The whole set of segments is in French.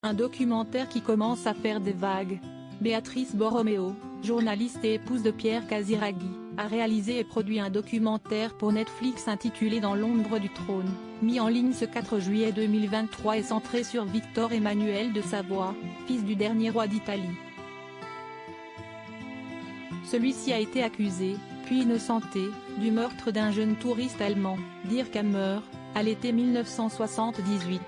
Un documentaire qui commence à faire des vagues. Béatrice Borromeo, journaliste et épouse de Pierre Casiraghi, a réalisé et produit un documentaire pour Netflix intitulé Dans l'ombre du trône, mis en ligne ce 4 juillet 2023 et centré sur Victor Emmanuel de Savoie, fils du dernier roi d'Italie. Celui-ci a été accusé, puis innocenté, du meurtre d'un jeune touriste allemand, Dirk Hammer, à l'été 1978.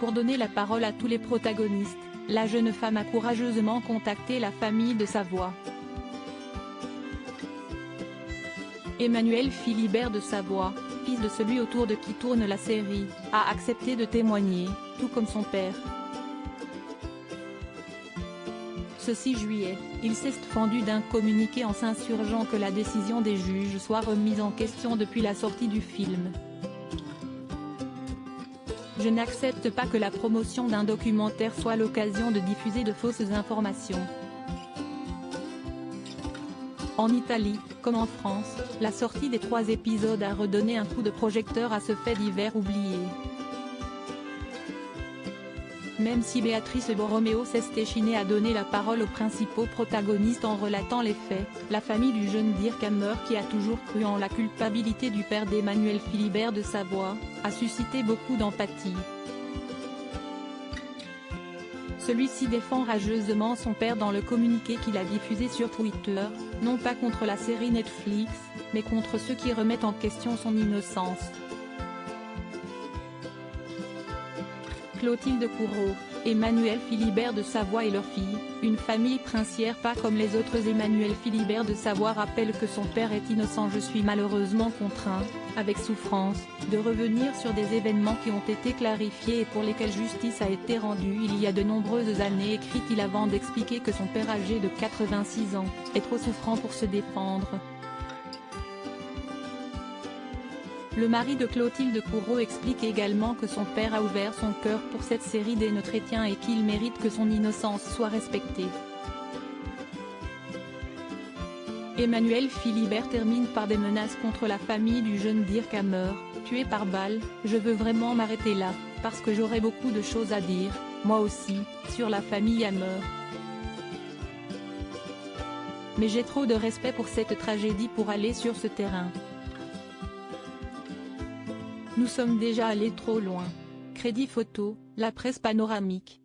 Pour donner la parole à tous les protagonistes, la jeune femme a courageusement contacté la famille de Savoie. Emmanuel Philibert de Savoie, fils de celui autour de qui tourne la série, a accepté de témoigner, tout comme son père. Ce 6 juillet, il s'est fendu d'un communiqué en s'insurgeant que la décision des juges soit remise en question depuis la sortie du film. Je n'accepte pas que la promotion d'un documentaire soit l'occasion de diffuser de fausses informations. En Italie, comme en France, la sortie des 3 épisodes a redonné un coup de projecteur à ce fait divers oublié. Même si Béatrice Borromeo s'est échinée à donner la parole aux principaux protagonistes en relatant les faits, la famille du jeune Dirk Hammer, qui a toujours cru en la culpabilité du père d'Emmanuel Philibert de Savoie, a suscité beaucoup d'empathie. Celui-ci défend rageusement son père dans le communiqué qu'il a diffusé sur Twitter, non pas contre la série Netflix, mais contre ceux qui remettent en question son innocence. Clotilde Courreau, Emmanuel Philibert de Savoie et leur fille, une famille princière pas comme les autres. Emmanuel Philibert de Savoie rappelle que son père est innocent. Je suis malheureusement contraint, avec souffrance, de revenir sur des événements qui ont été clarifiés et pour lesquels justice a été rendue il y a de nombreuses années, écrit-il avant d'expliquer que son père âgé de 86 ans, est trop souffrant pour se défendre. Le mari de Clotilde Courreau explique également que son père a ouvert son cœur pour cette série des chrétiens et qu'il mérite que son innocence soit respectée. Emmanuel Philibert termine par des menaces contre la famille du jeune Dirk Hammer, tué par balle. Je veux vraiment m'arrêter là, parce que j'aurais beaucoup de choses à dire, moi aussi, sur la famille Hammer. Mais j'ai trop de respect pour cette tragédie pour aller sur ce terrain. Nous sommes déjà allés trop loin. Crédit photo, la presse panoramique.